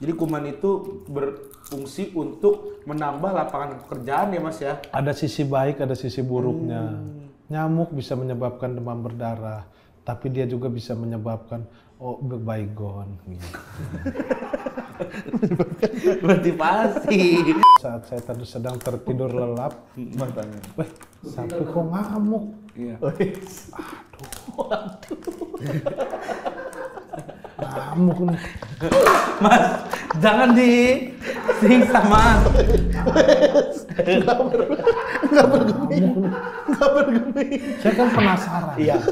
Jadi kuman itu berfungsi untuk menambah lapangan pekerjaan ya Mas ya? Ada sisi baik, ada sisi buruknya. Nyamuk bisa menyebabkan demam berdarah, tapi dia juga bisa menyebabkan baygon. Gitu. Motivasi. Saat saya tadi sedang tertidur lelap, Matanya. weh, sapi kok ngamuk? Iya. Ngamuk nih. Mas, jangan disiksa Mas. Nggak bergeming. Saya kan penasaran. Iya.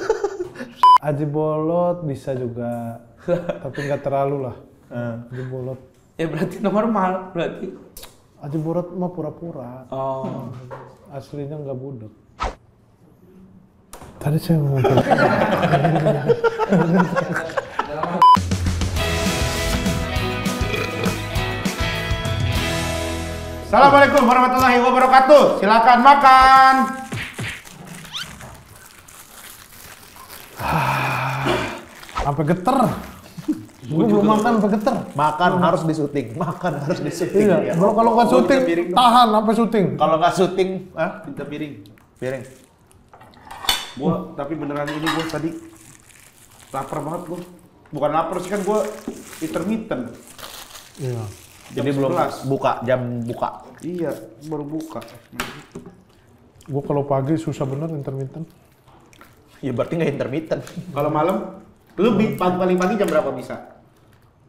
Aji bolot bisa juga, tapi nggak terlalu lah. Aji bolot. Ya berarti normal berarti. Aji bolot mah pura-pura. Oh. Aslinya nggak budek. Tadi saya ngomong. Assalamualaikum warahmatullahi wabarakatuh. Silakan makan. Sampai geter. Gue belum makan sampai geter. Makan harus disuting, makan harus disuting. Iya. Kalau nggak syuting, tahan sampai syuting. Kalau nggak syuting, Minta piring. piring. Gua tapi beneran ini gua tadi lapar banget gua. Bukan lapar sih kan gua intermittent. Iya. Jadi Jam belum 11. jam buka. Iya, baru buka. Gue kalau pagi susah bener intermittent. Ya berarti nggak intermittent. Kalau malam lu paling pagi jam berapa bisa?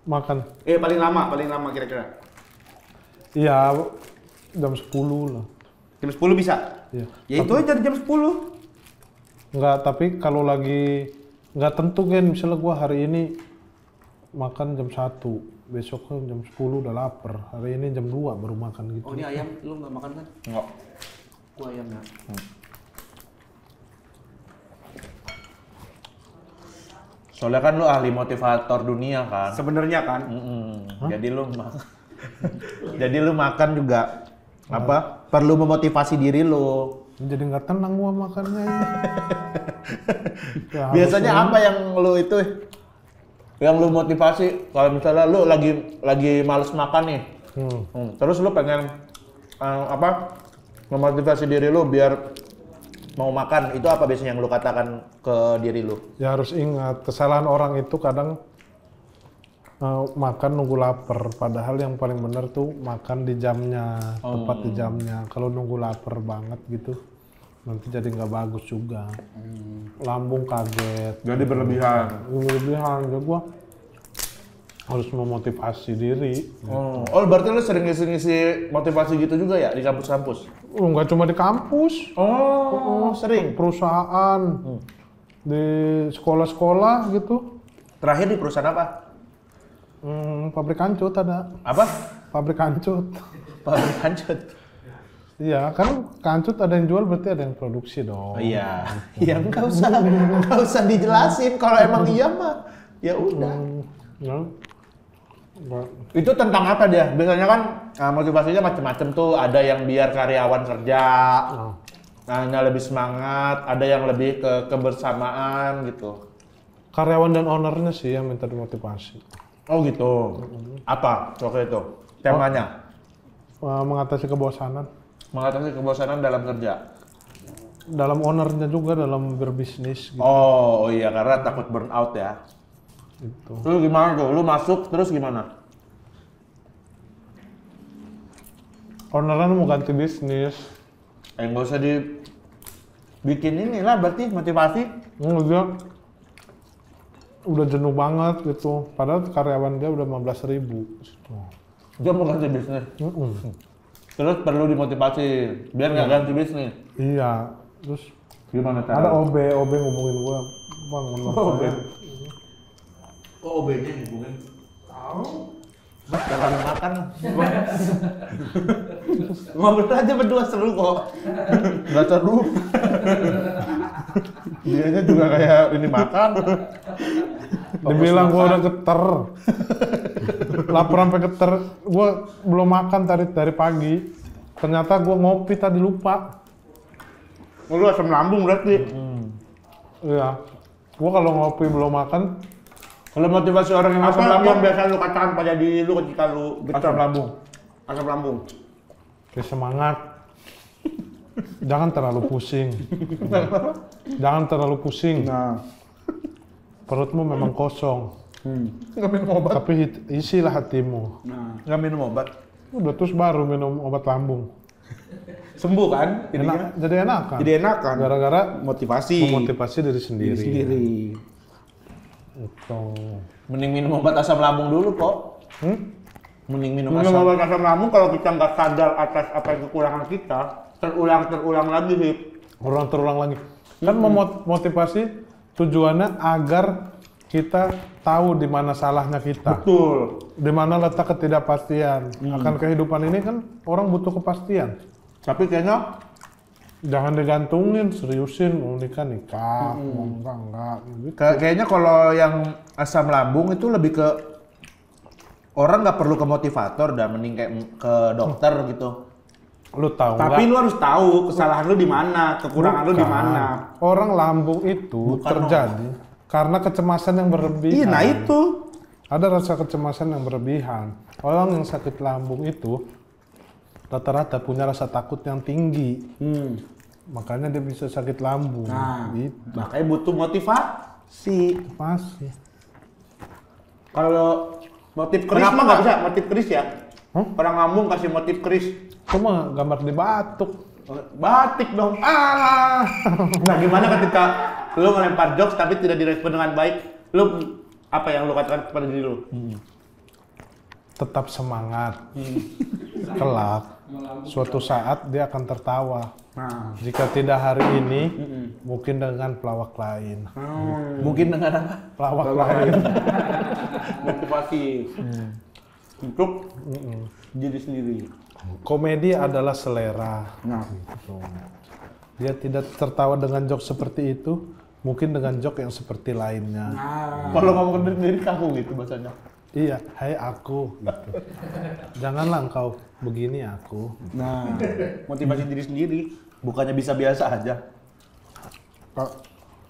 Makan. Paling lama kira-kira. Iya, jam 10 lah. Jam 10 bisa? Iya. Ya itu aja jam 10. Enggak, tapi kalau lagi nggak tentu kan, misalnya gua hari ini makan jam 1, besok kan jam 10 udah lapar. Hari ini jam 2 baru makan gitu. Oh, ini ayam lu nggak makan kan? Nggak. Gua ayamnya. Soalnya kan lu ahli motivator dunia kan. Sebenarnya kan. Jadi lu jadi lu makan juga apa? Perlu memotivasi diri lu. Jadi nggak tenang gua makannya. Ya, Biasanya harusnya- apa yang lu itu yang lu motivasi kalau misalnya lu lagi males makan nih. Terus lu pengen memotivasi diri lu biar mau makan, itu apa biasanya yang lu katakan ke diri lu? Ya harus ingat, kesalahan orang itu kadang makan nunggu lapar, padahal yang paling benar tuh makan di jamnya, tepat di jamnya. Kalau nunggu lapar banget gitu, nanti jadi nggak bagus juga. Lambung kaget. Jadi berlebihan. Berlebihan, ya gua harus memotivasi diri. Oh, berarti lu sering ngisi-ngisi motivasi gitu juga ya di kampus-kampus? Nggak cuma di kampus, Oh, sering. perusahaan, di sekolah-sekolah gitu. Terakhir di perusahaan apa? Pabrik kancut ada. Apa? Pabrik kancut. Pabrik kancut. Iya, kan kancut ada yang jual berarti ada yang produksi dong. Oh, iya. Ya nggak usah dijelasin. Kalau emang iya mah, ya udah. Ya. Itu tentang apa dia? Biasanya kan motivasinya macam-macam tuh. Ada yang biar karyawan kerja, lebih semangat. Ada yang lebih ke kebersamaan gitu. Karyawan dan ownernya sih yang minta dimotivasi. Oh gitu. Apa waktu itu temanya? Mengatasi kebosanan. Mengatasi kebosanan dalam kerja. Dalam ownernya juga dalam berbisnis. Gitu. Oh iya, karena takut burn out ya. Gitu. Lu gimana tuh? Lu masuk terus gimana? Ownernya mau ganti bisnis. Nggak usah dibikin inilah berarti motivasi. Dia udah jenuh banget gitu. Padahal karyawan dia udah 15.000. Dia mau ganti bisnis. Terus perlu dimotivasi biar nggak ganti bisnis. Iya. Terus Gimana ada cara? OB ngomongin gua, Bang, menurut saya. Oh, OB-nya hubungin. Tahu. Jangan makan. Ngobrol aja berdua seru kok. Nggak seru. Dianya juga kayak ini makan. Dibilang gua udah geter. Lapar sampai geter. Gua belum makan dari pagi. Ternyata gua ngopi tadi lupa. Lu asam lambung berarti. Iya. Gua kalau ngopi belum makan Kalau motivasi orang yang Apa asam lambung, yang biasa lu katakan pada diri lu ketika lu asam lambung. Asam lambung. Kayak semangat. Jangan terlalu pusing. Jangan terlalu pusing. Nah, Perutmu memang kosong. Nggak minum obat. Tapi isilah hatimu. nah. Nggak minum obat. Udah terus baru minum obat lambung. Sembuh kan? Enak, jadi enakan. Jadi enak kan? Gara-gara Motivasi. memotivasi diri sendiri. Diri sendiri. Itu. Mending minum obat asam lambung dulu, Pok. Mending minum Minum asam. obat asam lambung kalau kita nggak sadar atas apa yang kekurangan kita, terulang lagi, Hip. Terulang lagi. Kan memotivasi tujuannya agar kita tahu di mana salahnya kita. Betul. Di mana letak ketidakpastian. Akan kehidupan ini kan orang butuh kepastian. Tapi kayaknya Jangan digantungin, seriusin, mau nikah, mau enggak, gitu. kayaknya kalau yang asam lambung itu lebih ke orang nggak perlu ke motivator dan mending kayak ke dokter gitu. Lu tahu Tapi nggak? lu harus tahu kesalahan lu di mana, kekurangan lu di Bukan. mana. Orang lambung itu terjadi karena kecemasan yang berlebihan. Iya, nah itu. Ada rasa kecemasan yang berlebihan. Orang yang sakit lambung itu rata-rata punya rasa takut yang tinggi. Makanya dia bisa sakit lambung. Nah, Gitu. makanya butuh motivasi. Pasti. Kalau motif keris Kenapa mah nggak nggak? bisa, motif keris ya. Hah? Orang ngambung kasih motif keris. Cuma gambar di batuk. Batik dong. Ah! Nah, gimana ketika lu ngelempar jokes tapi tidak direspon dengan baik? Lu apa yang lu katakan kepada diri lu? Tetap semangat. Kelak, suatu saat dia akan tertawa. Nah, Jika tidak hari ini, mungkin dengan pelawak lain. Mungkin dengan apa? Pelawak lain. motivasi untuk diri sendiri. Komedi adalah selera. Nah, Gitu. Dia tidak tertawa dengan jok seperti itu, mungkin dengan jok yang seperti lainnya. Kalau ngomong ke diri kaku gitu bahasanya. Iya, hai aku. Gitu. Janganlah engkau begini aku. nah, motivasi diri sendiri. Bukannya bisa biasa aja.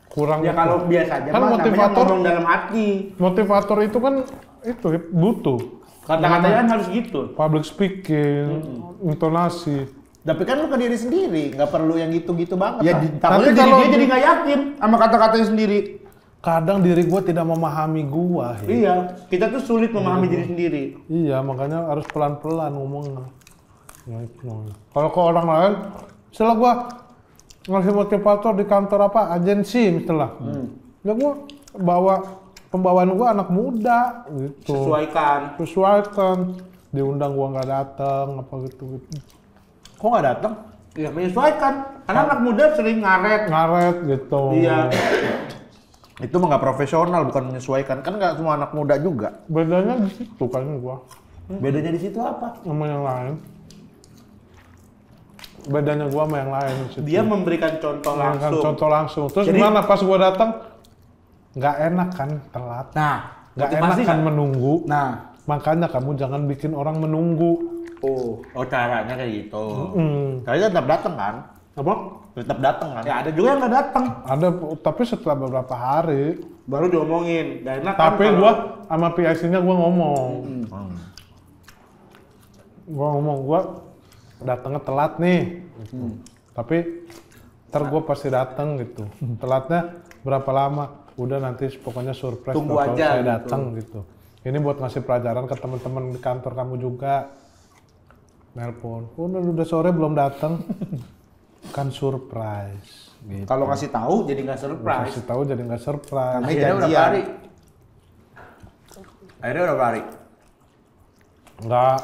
Kurang. Ya kalau biasa aja Kan mah namanya motivator- ngomong dalam hati. Motivator itu kan itu butuh Kata-katanya kan harus gitu. public speaking, intonasi. Tapi kan lu ke diri sendiri, nggak perlu yang gitu-gitu banget. Ya, lah. takutnya Tapi jadi kalau dia jadi nggak yakin sama kata-katanya sendiri. Kadang diri gua tidak memahami gua. Hi. Iya, kita tuh sulit memahami diri sendiri. Iya, makanya harus pelan-pelan ngomongnya. Ya, itu. Kalau ke orang lain, setelah gua ngasih motivator di kantor apa, agensi misalnya. Ya gua pembawaan gua anak muda gitu. Sesuaikan. Diundang gua nggak datang apa gitu. Kok nggak datang? Ya menyesuaikan. Karena anak muda sering ngaret. Ngaret gitu. Iya. Itu mah nggak profesional, bukan menyesuaikan. Kan nggak semua anak muda juga. Bedanya di situ kan gua Bedanya di situ apa? sama yang lain. Bedanya gua sama yang lain di situ. Dia memberikan contoh Memberikan langsung. contoh langsung. Terus Jadi- gimana pas gua datang? Nggak enak kan telat. Nah, Nggak enak motivasi kan nggak? menunggu. Nah, Makanya kamu jangan bikin orang menunggu. Oh caranya kayak gitu. Mm. Kalian tetap datang kan? Apa? Tetap datang kan? ya ada juga yang nggak datang. Ada, tapi setelah beberapa hari. Baru diomongin. Nggak enak kan Tapi kalau- gua sama PIC-nya gua ngomong. Gua datangnya telat nih. Gitu. Tapi ntar gua pasti datang gitu. Telatnya berapa lama? Udah nanti pokoknya surprise Tunggu kalau aja saya gitu. datang gitu. Ini buat ngasih pelajaran ke teman-teman di kantor kamu juga. Nelpon, udah sore belum datang. Kan surprise. Gitu. Kalau ngasih tahu jadi nggak surprise. Kasih tahu jadi nggak surprise. Namanya Akhirnya berapa janjian. hari? Akhirnya berapa hari? Nggak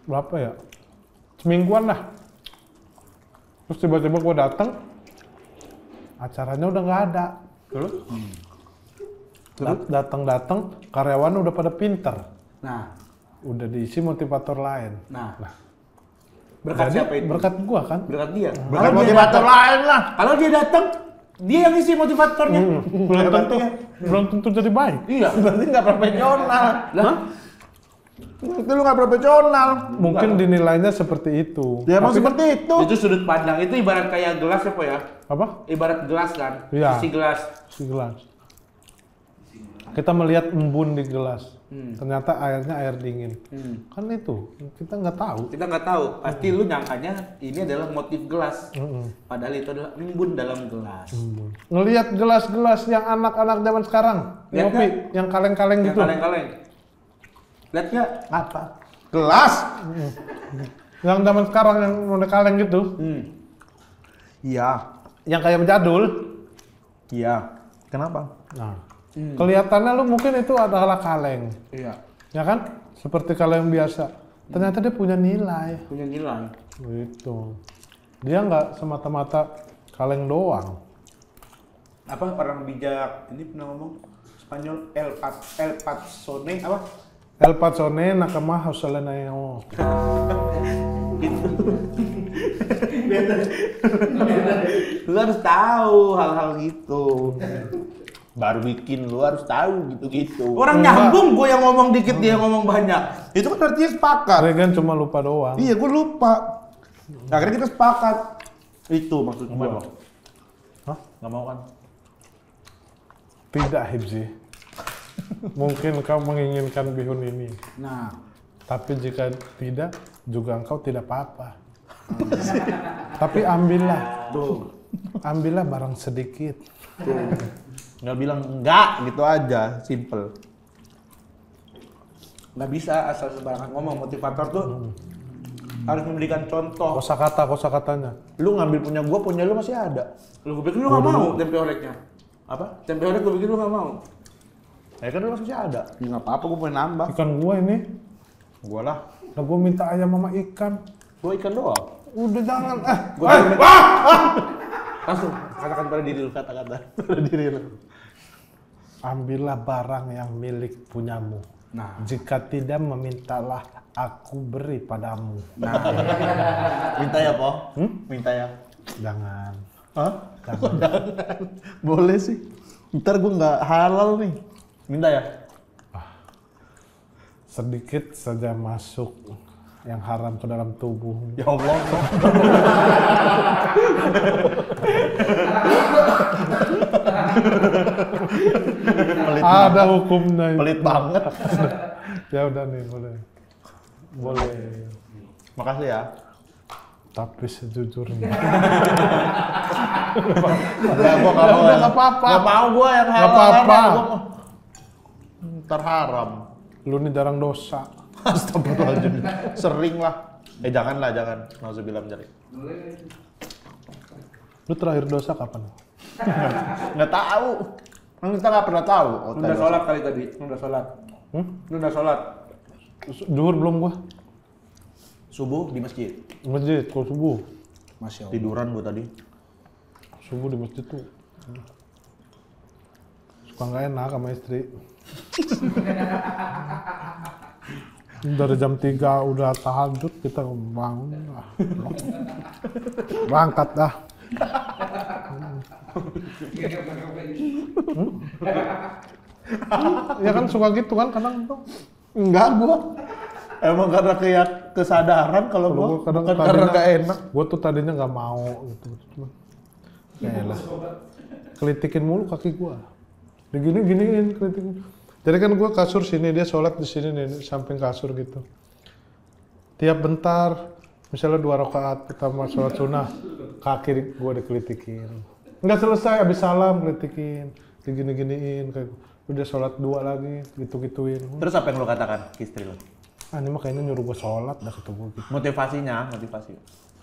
berapa ya? Semingguan lah. Terus tiba-tiba gua datang, acaranya udah nggak ada. Terus? Datang karyawan udah pada pinter, Nah, udah diisi motivator lain. nah. Berkat Jadi siapa itu? berkat gua kan. Berkat dia. Bukan Kalau dia motivator datang- lain lah. Kalau dia datang, dia yang isi motivatornya. Belum tentu jadi baik. Iya. Berarti nggak profesional. Lah, Itu lu nggak profesional. Mungkin dinilainya seperti itu. Ya emang Tapi seperti itu. itu sudut pandang. Itu ibarat kayak gelas apa ya? apa? Ibarat gelas kan. Iya. Isi gelas. Si gelas. Kita melihat embun di gelas, ternyata airnya air dingin. Kan itu, kita nggak tahu. Kita nggak tahu, pasti lu nyangkanya ini adalah motif gelas. Padahal itu adalah embun dalam gelas. Ngelihat gelas-gelas yang anak-anak zaman sekarang, Lihat ngopi, yang kaleng-kaleng Yang gitu. kaleng-kaleng. Lihat nggak? Apa? Gelas? Yang zaman sekarang yang udah kaleng gitu, Iya. yang kayak jadul. Iya. Kenapa? Nah, kelihatannya lu mungkin itu adalah kaleng, Iya. ya kan? Seperti kaleng biasa. Ternyata dia punya nilai. Punya nilai. Gitu. Dia nggak semata-mata kaleng doang. Apa orang bijak ini pernah ngomong Spanyol El Patsone apa? El Patsone nakama hausaleneo. Lu harus tahu hal-hal gitu. Baru bikin lu harus tahu gitu-gitu. Orang nyambung, gue yang ngomong dikit, dia yang ngomong banyak. Itu kan artinya sepakat. Regan cuma lupa doang. Iya, gue lupa. Akhirnya kita sepakat. Itu maksud gue. Hah? Nggak mau kan? Tidak, Hibzi. Mungkin kau menginginkan bihun ini. Nah, Tapi jika tidak, juga engkau tidak apa-apa. Tapi ambillah. tuh. Ambillah barang sedikit. Nggak bilang enggak gitu aja, simple. Nggak bisa asal sembarangan ngomong. Motivator tuh harus memberikan contoh. Kosakatanya. Lu ngambil punya gua, punya lu masih ada. Lu gue pikir lu nggak mau tempe oreknya. Apa? Tempe orek gue pikir lu nggak mau. Ya kan lu masih ada. Ya nggak apa-apa, gue pengen nambah. Ikan gua ini. Gua lah. Nah, gua minta ayam sama ikan. Gua ikan doang. Udah jangan. Langsung katakan pada diri lu, kata-kata pada diri lu. Ambillah barang yang milik punyamu. Nah, Jika tidak memintalah, aku beri padamu. Minta ya, Po? Minta ya. Jangan. Hah? Kok jangan? Boleh sih. Ntar gua nggak halal nih. Minta ya? Sedikit saja masuk yang haram ke dalam tubuh. Ya Allah. Ada hukumnya itu. Pelit banget. Ya udah nih, boleh. Boleh. Makasih ya. Tapi sejujurnya. Udah, gua nggak mau. Udah, nggak apa-apa. Nggak mau gua yang halal. Nggak apa-apa. Gua mau. Ntar haram. Lu nih jarang dosa. Astagfirullahaladzim. Sering lah. Jangan lah, jangan. Nauzubillah min dzalik. Lu terakhir dosa kapan? Nggak tahu. Kan kita nggak pernah tahu. lu udah sholat kali tadi. Lu udah sholat. Lu udah sholat. Zuhur belum gua. Subuh di masjid. Masjid, kalau subuh. Masya Allah. Tiduran gua tadi. Subuh di masjid tuh. Suka nggak enak sama istri. Dari jam 3 udah tahajud, kita bangun. Berangkat dah. Ya kan suka gitu kan kadang tuh. Enggak gua. Emang karena kayak kesadaran kalau gua kadang bukan karena nggak enak. Gua tuh tadinya nggak mau gitu. Cuma, yaelah. Kelitikin mulu kaki gua. Digini-giniin kelitikin. Jadi kan gua kasur sini, dia sholat di sini nih, di samping kasur gitu. Tiap bentar, misalnya 2 rakaat pertama sholat sunnah, kaki gua dikelitikin. Nggak selesai, habis salam kelitikin, digini-giniin, kayak udah sholat 2 lagi, gitu-gituin. Terus apa yang lu katakan ke istri lu? Ah, ini mah kayaknya nyuruh gua sholat dah kata gua gitu. Motivasi.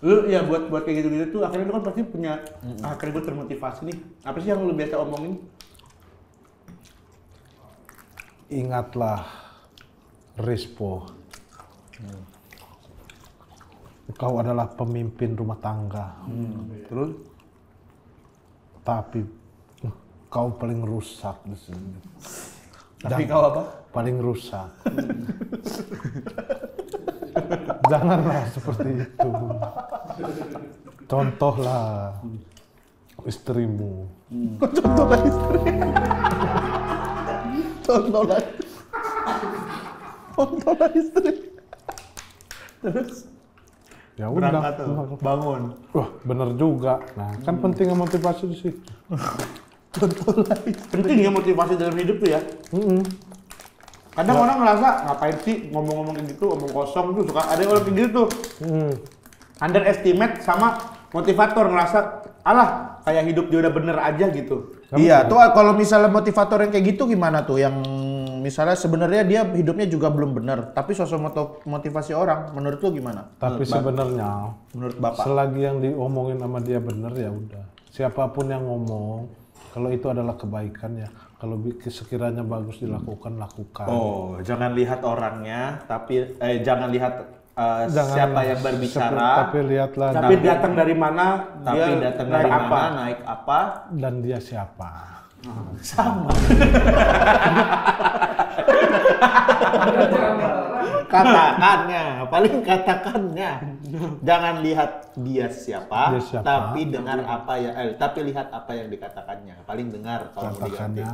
Lu ya buat kayak gitu-gitu tuh akhirnya lu kan pasti punya akhirnya gue termotivasi nih. Apa sih yang lu biasa omongin? Ingatlah, Rispo. Kau adalah pemimpin rumah tangga. Terus? Tapi kau paling rusak di sini. Tapi kau apa? Paling rusak. Janganlah seperti itu. Contohlah istrimu. Contohlah istri. Contohlah istri. Terus Ya udah. berangkat tuh, bangun. Wah, bener juga. Nah, kan pentingnya motivasi di situ. Contoh lain. Penting ya motivasi dalam hidup tuh ya. Kadang orang ngerasa ngapain sih ngomong-ngomong kayak gitu, omong kosong tuh suka ada orang kayak gitu tuh. Underestimate sama motivator ngerasa alah kayak hidup dia udah bener aja gitu. Iya, tuh kalau misalnya motivator yang kayak gitu gimana tuh? Yang misalnya sebenarnya dia hidupnya juga belum bener, tapi sosok motivasi orang, menurut lu gimana? Tapi sebenarnya Menurut Bapak? selagi yang diomongin sama dia bener ya udah. Siapapun yang ngomong, kalau itu adalah kebaikan ya. Kalau sekiranya bagus dilakukan, lakukan. Oh, jangan lihat orangnya, tapi jangan lihat Jangan siapa yang berbicara, tapi lihatlah Tapi datang dari mana, tapi dia datang dari naik apa. mana, naik apa, dan dia siapa. sama. Katakannya, paling katakannya. Jangan lihat dia siapa, Dia siapa. tapi dengar apa ya, tapi lihat apa yang dikatakannya. Paling dengar kalau mau diganti.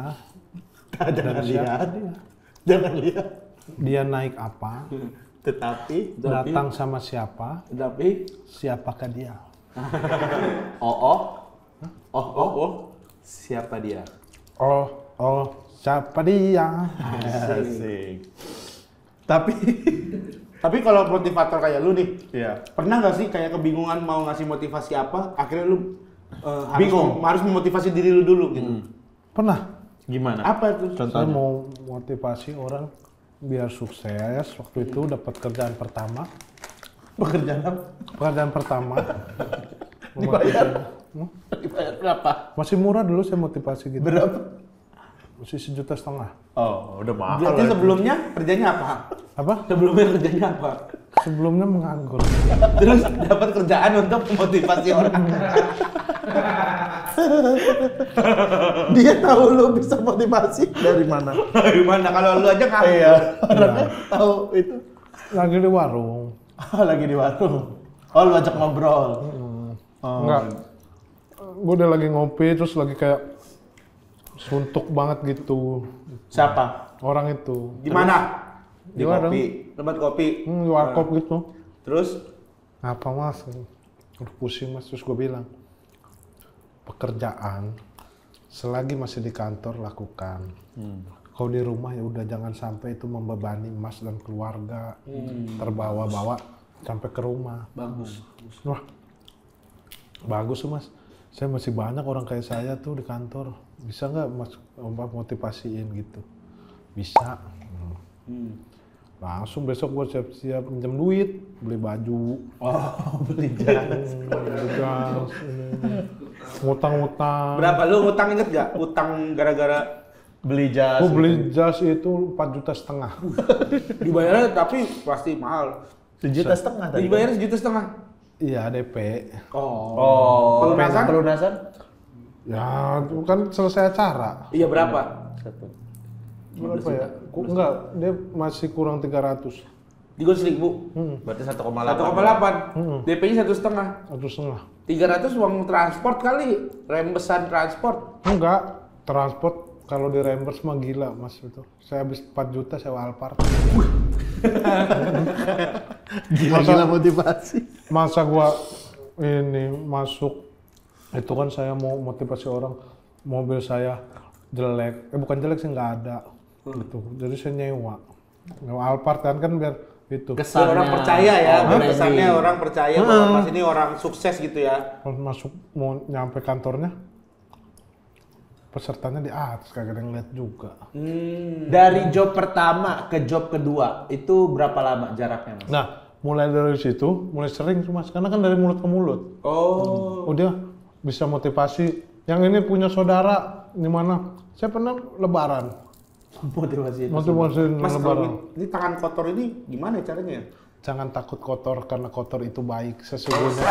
Katakannya Jangan siapa lihat, dia. jangan lihat. Dia naik apa, Tetapi, datang sama siapa, Tapi siapakah dia. Siapa dia? Oh, siapa dia. Asik. tapi kalau motivator kayak lu nih, Iya. pernah nggak sih kayak kebingungan mau ngasih motivasi apa, akhirnya lu Bingung. harus memotivasi diri lu dulu gitu. Pernah. Gimana? Apa tuh? Saya mau motivasi orang biar sukses. Waktu itu dapat kerjaan pertama. Pekerjaan apa? Pekerjaan pertama. Dibayar? Dibayar berapa? Masih murah dulu saya motivasi gitu. Berapa? Masih 1,5 juta. Oh, udah mahal. Berarti lah. sebelumnya kerjanya apa? Apa? Sebelumnya kerjanya apa? Sebelumnya menganggur. Terus dapat kerjaan untuk memotivasi orang. Dia tahu lu bisa motivasi dari mana? Gimana kalau lu aja kan? Iya, orangnya tahu itu. Lagi di warung. Oh, lagi di warung. Oh, lu ajak ngobrol. Oh. Enggak. Gue udah lagi ngopi terus lagi kayak suntuk banget gitu. Siapa? Orang itu. Di mana? Di warung. kopi. Tempat kopi. Di warkop gitu. Terus Apa mas? Udah pusing mas. Terus gue bilang, pekerjaan selagi masih di kantor lakukan. Kalau di rumah ya udah jangan sampai itu membebani mas dan keluarga. Terbawa-bawa sampai ke rumah. bagus. Wah, bagus tuh mas. Saya masih banyak orang kayak saya tuh di kantor. Bisa nggak mas motivasiin gitu? Bisa. Langsung besok gue siap-siap pinjam duit, beli baju. Oh, beli jas. Beli gas, ngutang-ngutang. Berapa lu ngutang inget gak? Utang gara-gara Beli jas. Gue beli jas itu 4,5 juta. dibayarnya tapi pasti mahal. 1,5 juta tadi. Dibayar 1,5 juta. Iya DP. Oh, Pelunasan? pelunasan? Ya itu kan selesai acara. Iya berapa? Berapa ya? Enggak, dia masih kurang 300. Di gue 1.000. Berarti 1,8. 1,8. DP-nya 1,5. 1,5. 300 uang transport kali, rembesan transport. Enggak, transport kalau di reimburse mah gila mas itu. Saya habis 4 juta sewa Alphard. Gila-gila motivasi. Masa gua ini masuk, itu kan saya mau motivasi orang, mobil saya jelek, bukan jelek sih nggak ada, gitu. Jadi saya nyewa Alphard kan biar itu. Biar orang percaya ya, biar Branding. kesannya orang percaya bahwa Mas ini orang sukses gitu ya. Pas masuk mau nyampe kantornya, pesertanya di atas kagak ada yang lihat juga. Dari job pertama ke job kedua, itu berapa lama jaraknya, Mas? Nah, mulai dari situ, mulai sering tuh mas, karena kan dari mulut ke mulut. Oh. Dia bisa motivasi. Yang ini punya saudara di mana? Saya pernah lebaran. Motivasi itu. Motivasi Mas kalau lebaran. ini tangan kotor ini gimana caranya? Jangan takut kotor karena kotor itu baik sesungguhnya.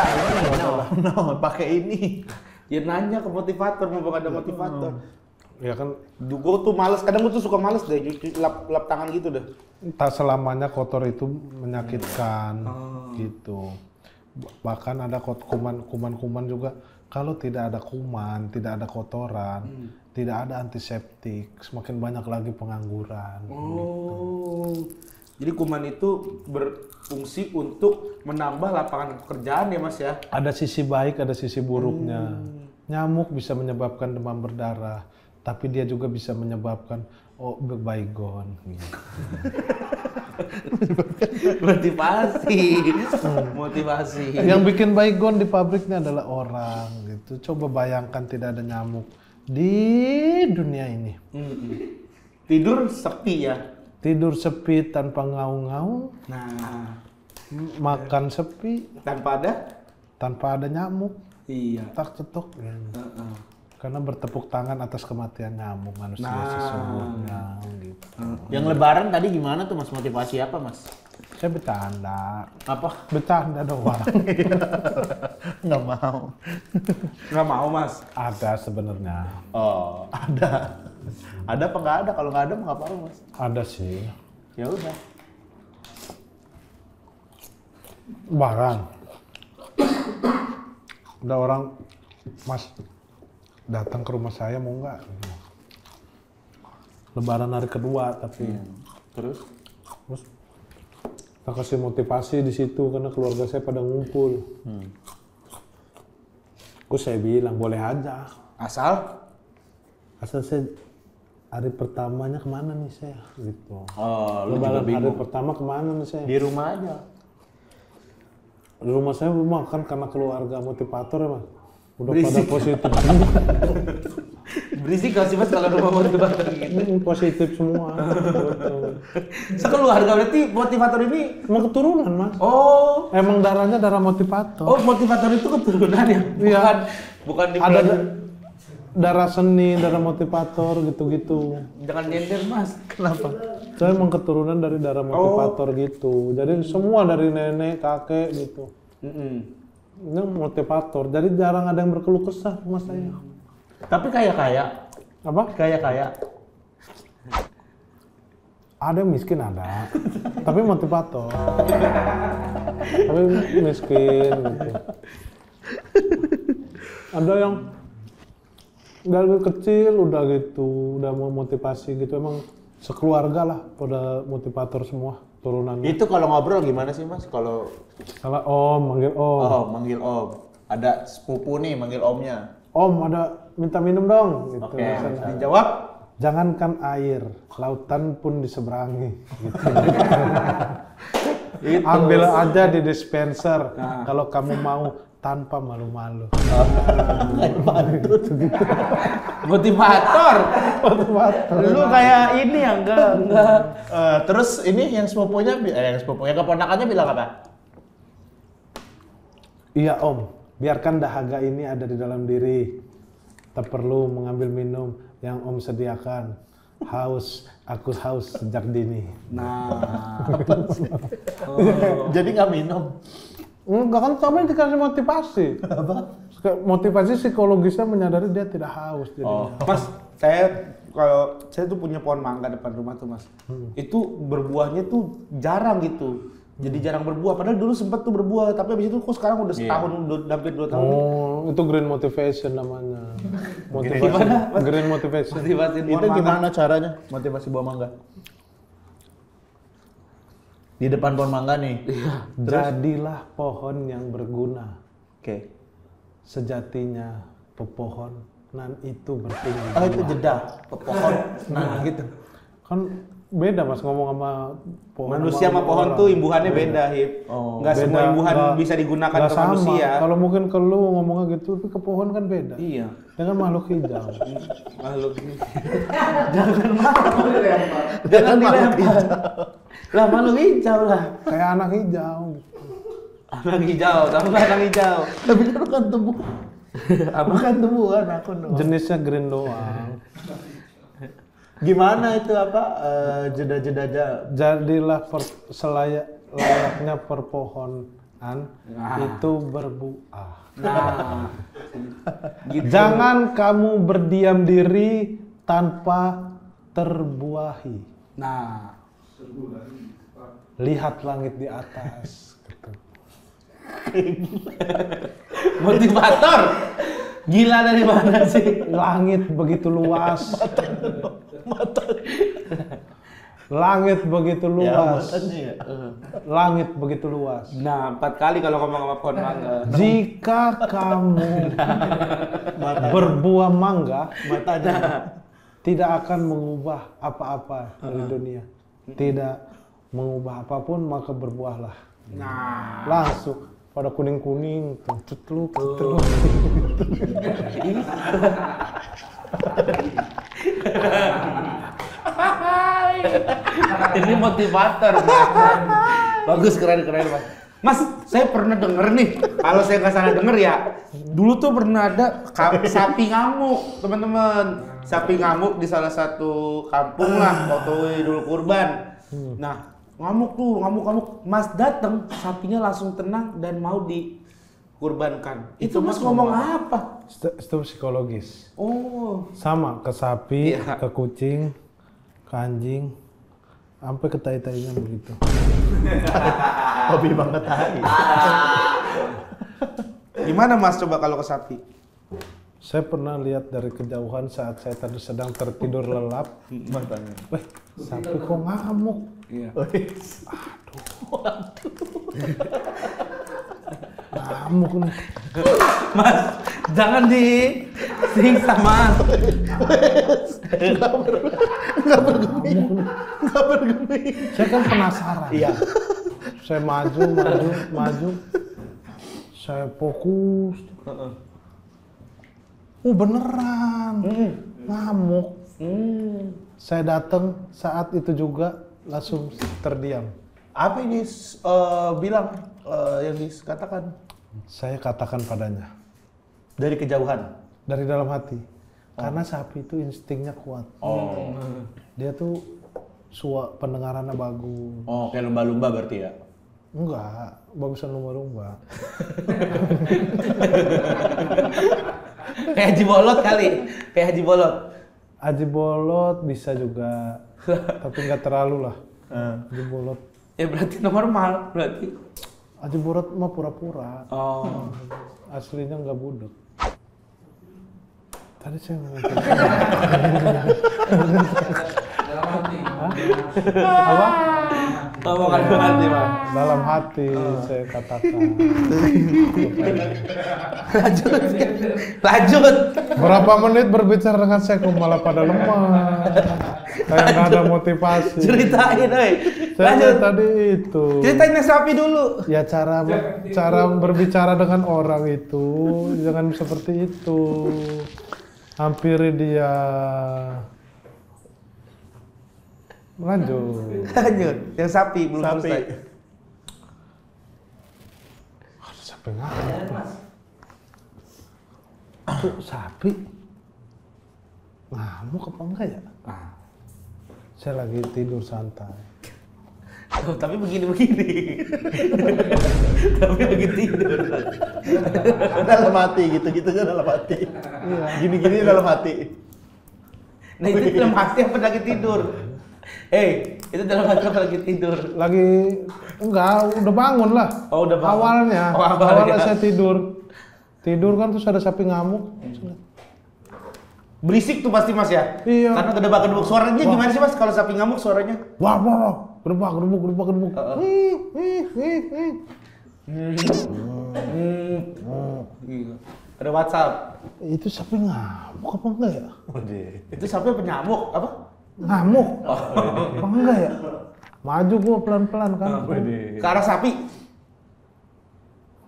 No, pakai ini. Ya nanya ke motivator, mumpung ada motivator. Ya kan Gue tuh males, kadang gue tuh suka males deh, lap tangan gitu deh. tak selamanya kotor itu menyakitkan gitu. Bahkan ada kuman-kuman juga. Kalau tidak ada kuman, tidak ada kotoran, tidak ada antiseptik, semakin banyak lagi pengangguran. Oh. Jadi kuman itu berfungsi untuk menambah lapangan pekerjaan ya Mas ya? Ada sisi baik, ada sisi buruknya. Nyamuk bisa menyebabkan demam berdarah, tapi dia juga bisa menyebabkan baygon. Gitu. Motivasi. Yang bikin baygon di pabriknya adalah orang gitu. Coba bayangkan tidak ada nyamuk di dunia ini. Tidur sepi ya. Tidur sepi tanpa ngaung-ngaung, Nah, makan sepi tanpa ada. nyamuk. Iya. Tak cetok ya. Karena bertepuk tangan atas kematian nyamuk manusia Nah. sesungguhnya gitu. Yang lebaran tadi gimana tuh Mas? Motivasi apa Mas? Saya bercanda. Apa? Bercanda doang. Nggak mau. Nggak mau Mas. Ada sebenarnya. Oh, ada. Ada apa nggak ada? Kalau nggak ada nggak apa-apa Mas. Ada sih. Ya udah. Barang. Ada orang, Mas, datang ke rumah saya mau nggak? Lebaran hari kedua tapi Terus? kita kasih motivasi di situ karena keluarga saya pada ngumpul. Saya bilang boleh aja. Asal? Asal saya hari pertamanya kemana nih saya gitu. Oh, lu juga Lebaran hari bingung. pertama kemana nih saya? Di rumah aja. Di rumah saya makan karena keluarga motivator ya Mas. Udah Berisik. pada positif. Berisik gak sih Mas kalau rumah motivator gitu? Positif semua. Betul. Sekeluarga berarti motivator ini. Emang keturunan Mas. Oh, Emang darahnya darah motivator. motivator itu keturunan ya? Iya. Bukan di Ada darah seni, darah motivator gitu-gitu. Jangan nyender Mas. Kenapa? Saya emang keturunan dari darah motivator gitu. Jadi semua dari nenek, kakek gitu. Ini motivator. Jadi jarang ada yang berkeluh kesah sama saya. Tapi kaya-kaya. Apa? Kaya-kaya. Ada yang miskin ada. Tapi motivator. Tapi miskin gitu. Ada yang dari kecil udah gitu, udah mau motivasi gitu. Emang sekeluarga lah pada motivator semua turunannya. Itu kalau ngobrol gimana sih Mas? Kalau Salah om, manggil om. manggil om. Ada sepupu nih manggil omnya. Om ada minta minum dong. Gitu. Oke, Biasanya. dijawab. Jangankan air, lautan pun diseberangi. Gitu. Ambil aja di dispenser kalau kamu mau tanpa malu-malu. Motivator. Lu kayak ini ya enggak. Terus ini yang sepupunya keponakannya bilang apa? Iya om, biarkan dahaga ini ada di dalam diri. Tak perlu mengambil minum yang om sediakan. Haus, aku haus sejak dini. Nah. Jadi nggak minum. Enggak kan tapi dikasih motivasi. Apa? Motivasi psikologisnya menyadari dia tidak haus. Jadinya. Mas, saya tuh punya pohon mangga depan rumah tuh Mas. Itu berbuahnya tuh jarang gitu. Jadi jarang berbuah. Padahal dulu sempat tuh berbuah, tapi habis itu kok sekarang udah setahun, hampir 2 tahun. Oh, itu green motivation namanya. Motivasi. Gimana, Mas? Green motivation. Motivasin pohon Itu mangga. gimana caranya motivasi buah mangga? Di depan pohon mangga nih. Jadilah pohon yang berguna. Oke. Sejatinya pepohonan itu bertinggi. Oh itu jeda pohon. Nah gitu. Kan beda Mas ngomong sama pohon. Manusia sama pohon orang. tuh imbuhannya beda, Hip. Oh, Nggak semua Beda, imbuhan nggak- bisa digunakan nggak ke sama. manusia. Kalau mungkin ke lu ngomongnya gitu, tapi ke pohon kan beda. Iya. Dengan makhluk hijau. Makhluk ini. Jangan dilempar. Lah makhluk hijau lah. Kayak anak hijau. Anak hijau, kamu kan anak hijau. Tapi kan bukan tumbuh. Bukan tumbuhan aku dong. Jenisnya green doang. Gimana itu apa jeda-jeda aja? Jadilah layaknya perpohonan itu berbuah. Nah. Gitu. Jangan kamu berdiam diri tanpa terbuahi. Nah. Lihat langit di atas. Motivator. Gila dari mana sih? Langit begitu luas. Langit begitu luas. makanya ya. Langit begitu luas. Nah, 4 kali kalau ngomong sama pohon mangga. Jika kamu berbuah mangga, Matanya. tidak akan mengubah apa-apa dari dunia. Tidak mengubah apapun, maka berbuahlah. Nah, Langsung pada kuning-kuning, cetluk, cetluk. ini motivator, Mas. Bagus, keren, Mas. Mas, saya pernah denger nih, kalau saya nggak salah denger ya, dulu tuh pernah ada sapi ngamuk, teman-teman. Sapi ngamuk di salah satu kampung lah, waktu Idul Kurban. Nah, ngamuk tuh, ngamuk. Mas datang, sapinya langsung tenang dan mau dikurbankan. Itu Mas ngomong apa? Itu psikologis. Oh, Sama ke sapi, Iya. ke kucing, ke anjing, sampai ke tai-tainya begitu. Hobi banget tai. gimana Mas coba kalau ke sapi? Saya pernah lihat dari kejauhan saat saya tadi sedang tertidur lelap. Matanya. Weh, sapi kok ngamuk? Iya. Ngamuk nih. Mas, jangan disiksa Mas. Nggak bergeming. Saya kan penasaran. Iya. Saya maju. Saya fokus. Beneran. Ngamuk. Saya datang saat itu juga langsung terdiam. Apa ini bilang yang dikatakan Saya katakan padanya dari kejauhan? dari dalam hati. Karena sapi itu instingnya kuat. Oh. Dia tuh pendengarannya bagus. Oh, kayak lumba-lumba berarti ya? Enggak, bagusan lumba-lumba. Kayak Haji Bolot kali. Kayak Haji Bolot. Haji Bolot bisa juga, tapi nggak terlalu lah. Haji Bolot. Ya berarti normal berarti. Haji Bolot mah pura-pura. Oh. Aslinya nggak budek. Tadi saya ngomong. Apa? Omongan berarti Mas. Dalam hati saya katakan. Lanjut. Berapa menit berbicara dengan saya kok malah pada lemah. Kayak nggak ada motivasi. Ceritain, oi. Saya Lanjut. tadi itu. Ceritain yang sapi dulu. Ya cara berbicara dengan orang itu jangan seperti itu. Hampiri dia. Lanjut. Yang sapi belum Sapi. selesai. Sapi ngamuk. Tuh sapi ngamuk apa enggak ya? Saya lagi tidur santai. Oh, tapi begini. Tapi begitu tidur. Dalam hati gitu dalam hati. Gini dalam hati. Nah itu dalam hati apa lagi tidur? Itu dalam hati apa lagi tidur? Lagi enggak, udah bangun lah. Oh, udah bangun. Awalnya, Oh, awalnya. saya tidur. Tidur kan terus ada sapi ngamuk. Berisik tuh pasti Mas ya? Iya. Karena kedebak-kedebuk. Suaranya gimana sih Mas kalau sapi ngamuk suaranya? Wah, gedebak. Ada WhatsApp. Itu sapi ngamuk apa enggak ya? Itu sapi apa nyamuk? Apa? Ngamuk. Apa enggak ya? Maju gua pelan-pelan kan. Ke arah sapi.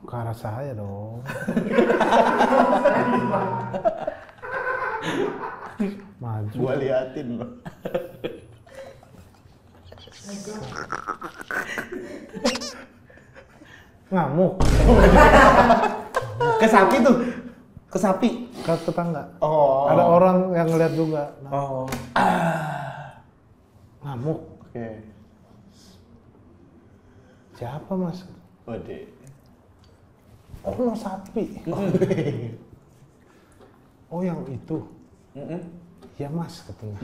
Ke arah saya dong. Maju. Gua liatin loh. Ngamuk. Ke sapi tuh. Ke sapi. Ke tetangga. Oh. Ada orang yang ngeliat juga. Nah, Oh. ngamuk. Oke. Siapa mas? Waduh. Oh sapi. Oh yang itu. Ya mas katanya.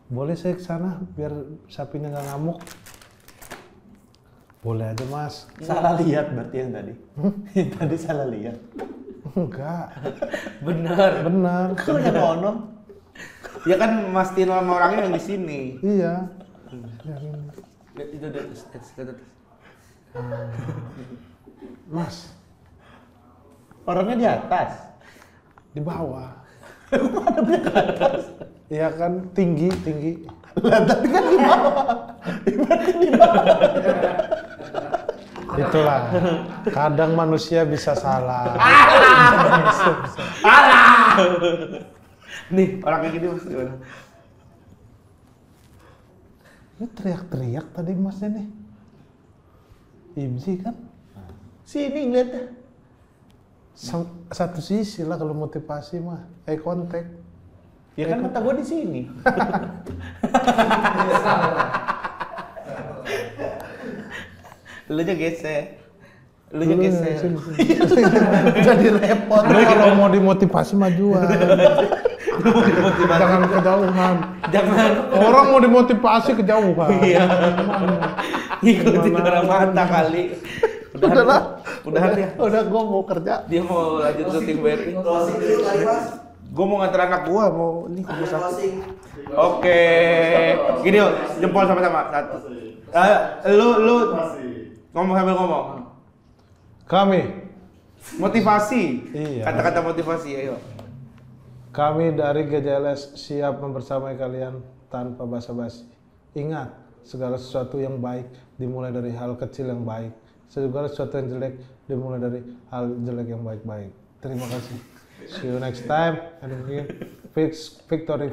Boleh saya ke sana biar sapinya nggak ngamuk? Boleh aja mas. Salah lihat berarti yang tadi. Tadi salah lihat. Enggak. Bener. Benar. Kok yang ono? Ya kan mastiin sama orangnya yang di sini. Iya. Yang ini. Lihat itu di atas. Mas, Orangnya di atas. di bawah. Iya kan tinggi. Lah tadi kan di bawah. Itulah. Kadang manusia bisa salah. Nih, orang kayak gini Mas gimana? Ini teriak-teriak tadi masnya nih. Ibzi kan? Sini ngeliatnya. Satu sisi lah kalau motivasi mah. Eye contact. Ya kan mata gua di sini. Lu aja gesek. Lu aja gesek. Jadi repot. Lu kalau mau dimotivasi majuan. Jangan kejauhan. Jangan Orang mau dimotivasi kejauhan. Iya. ngikutin orang mata kali. Udahan ya. Udah gua mau kerja. Dia mau lanjut syuting BRI. Gue mau nganter anak gua mau ini ke rumah sakit. Oke. Gini yuk, jempol sama-sama. Satu. Lu ngomong sambil ngomong. Kami Motivasi. Iya. Kata-kata motivasi, ayo. Kami dari GJLS siap membersamai kalian tanpa basa-basi. Ingat, segala sesuatu yang baik dimulai dari hal kecil yang baik. Segala sesuatu yang jelek dimulai dari hal jelek yang baik-baik. Terima kasih. See you next time. And again, victory.